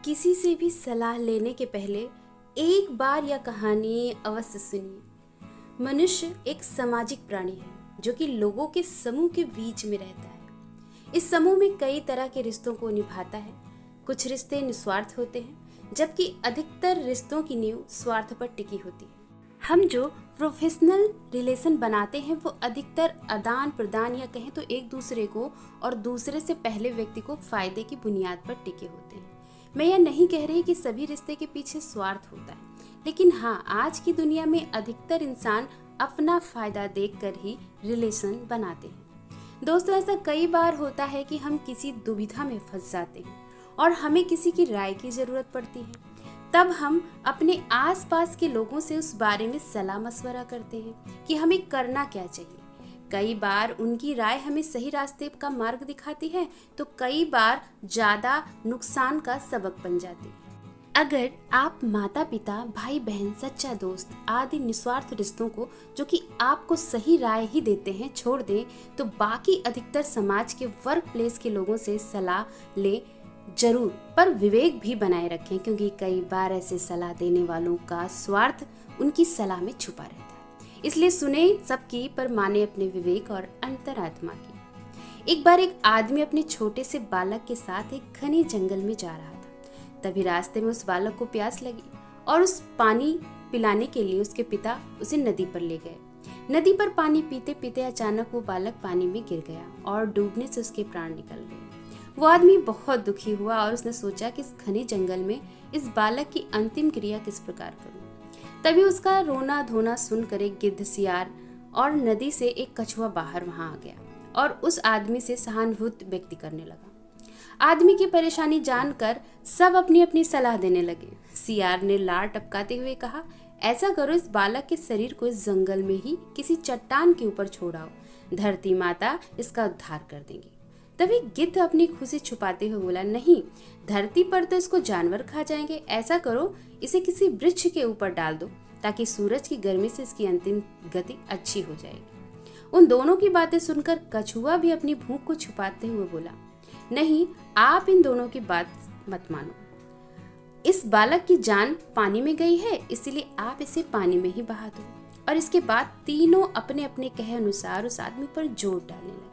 किसी से भी सलाह लेने के पहले एक बार यह कहानी अवश्य सुनिए। मनुष्य एक सामाजिक प्राणी है जो कि लोगों के समूह के बीच में रहता है। इस समूह में कई तरह के रिश्तों को निभाता है। कुछ रिश्ते निस्वार्थ होते हैं जबकि अधिकतर रिश्तों की नींव स्वार्थ पर टिकी होती है। हम जो प्रोफेशनल रिलेशन बनाते हैं वो अधिकतर आदान प्रदान या कहें तो एक दूसरे को और दूसरे से पहले व्यक्ति को फायदे की बुनियाद पर टिके होते हैं। मैं यह नहीं कह रही कि सभी रिश्ते के पीछे स्वार्थ होता है, लेकिन हाँ, आज की दुनिया में अधिकतर इंसान अपना फायदा देखकर ही रिलेशन बनाते हैं। दोस्तों, ऐसा कई बार होता है कि हम किसी दुविधा में फंस जाते हैं और हमें किसी की राय की जरूरत पड़ती है। तब हम अपने आसपास के लोगों से उस बारे में सलाह मशवरा करते हैं कि हमें करना क्या चाहिए। कई बार उनकी राय हमें सही रास्ते का मार्ग दिखाती है तो कई बार ज्यादा नुकसान का सबक बन जाती है। अगर आप माता पिता, भाई बहन, सच्चा दोस्त आदि निस्वार्थ रिश्तों को जो कि आपको सही राय ही देते हैं छोड़ दें तो बाकी अधिकतर समाज के वर्क प्लेस के लोगों से सलाह ले जरूर, पर विवेक भी बनाए रखें, क्योंकि कई बार ऐसे सलाह देने वालों का स्वार्थ उनकी सलाह में छुपा रहता है। इसलिए सुने सबकी पर माने अपने विवेक और अंतरात्मा की। एक बार एक आदमी अपने छोटे से बालक के साथ एक घने जंगल में जा रहा था। तभी रास्ते में उस बालक को प्यास लगी और उस पानी पिलाने के लिए उसके पिता उसे नदी पर ले गए। नदी पर पानी पीते पीते अचानक वो बालक पानी में गिर गया और डूबने से उसके प्राण निकल गए। वो आदमी बहुत दुखी हुआ और उसने सोचा कि इस घने जंगल में इस बालक की अंतिम क्रिया किस प्रकार करूं। तभी उसका रोना धोना सुनकर एक गिद्ध, सियार और नदी से एक कछुआ बाहर वहां आ गया और उस आदमी से सहानुभूति व्यक्त करने लगा। आदमी की परेशानी जानकर सब अपनी अपनी सलाह देने लगे। सियार ने लार टपकाते हुए कहा, ऐसा करो, इस बालक के शरीर को इस जंगल में ही किसी चट्टान के ऊपर छोड़ाओ, धरती माता इसका उद्धार कर देंगी। तभी गिद्ध अपनी खुशी छुपाते हुए बोला, नहीं, धरती पर तो इसको जानवर खा जाएंगे। ऐसा करो, इसे किसी वृक्ष के ऊपर डाल दो ताकि सूरज की गर्मी से इसकी अंतिम गति अच्छी हो जाएगी। उन दोनों की बातें सुनकर कछुआ भी अपनी भूख को छुपाते हुए बोला, नहीं, आप इन दोनों की बात मत मानो। इस बालक की जान पानी में गई है, इसलिए आप इसे पानी में ही बहा दो। और इसके बाद तीनों अपने अपने कहे अनुसार उस आदमी पर जोर डालने लगे।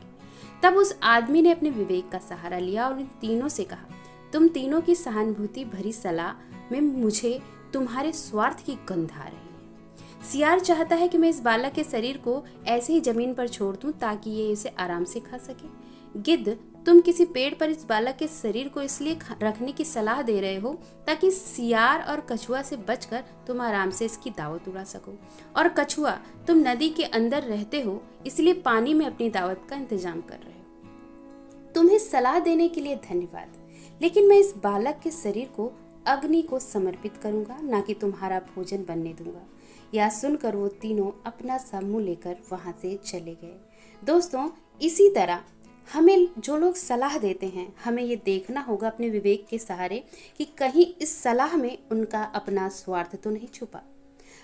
तब उस आदमी ने अपने विवेक का सहारा लिया और इन तीनों से कहा, तुम तीनों की सहानुभूति भरी सलाह में मुझे तुम्हारे स्वार्थ की गंध आ रही है। सियार चाहता है कि मैं इस बालक के शरीर को ऐसे ही जमीन पर छोड़ दूं ताकि ये इसे आराम से खा सके। गिद्ध, तुम किसी पेड़ पर इस बालक के शरीर को इसलिए रखने की सलाह दे रहे हो ताकि सियार और कछुआ से बचकर तुम आराम से इसकी दावत उड़ा सको। और कछुआ, तुम नदी के अंदर रहते हो इसलिए पानी में अपनी दावत का इंतजाम कर रहे हो। तुम्हें सलाह देने के लिए धन्यवाद, लेकिन मैं इस बालक के शरीर को अग्नि को समर्पित करूंगा, ना कि तुम्हारा भोजन बनने दूंगा। यह सुनकर वो तीनों अपना समूह लेकर वहां से चले गए। दोस्तों, इसी तरह हमें जो लोग सलाह देते हैं, हमें ये देखना होगा अपने विवेक के सहारे कि कहीं इस सलाह में उनका अपना स्वार्थ तो नहीं छुपा।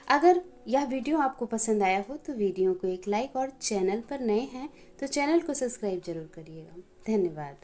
अगर यह वीडियो आपको पसंद आया हो तो वीडियो को एक लाइक और चैनल पर नए हैं तो चैनल को सब्सक्राइब जरूर करिएगा। धन्यवाद।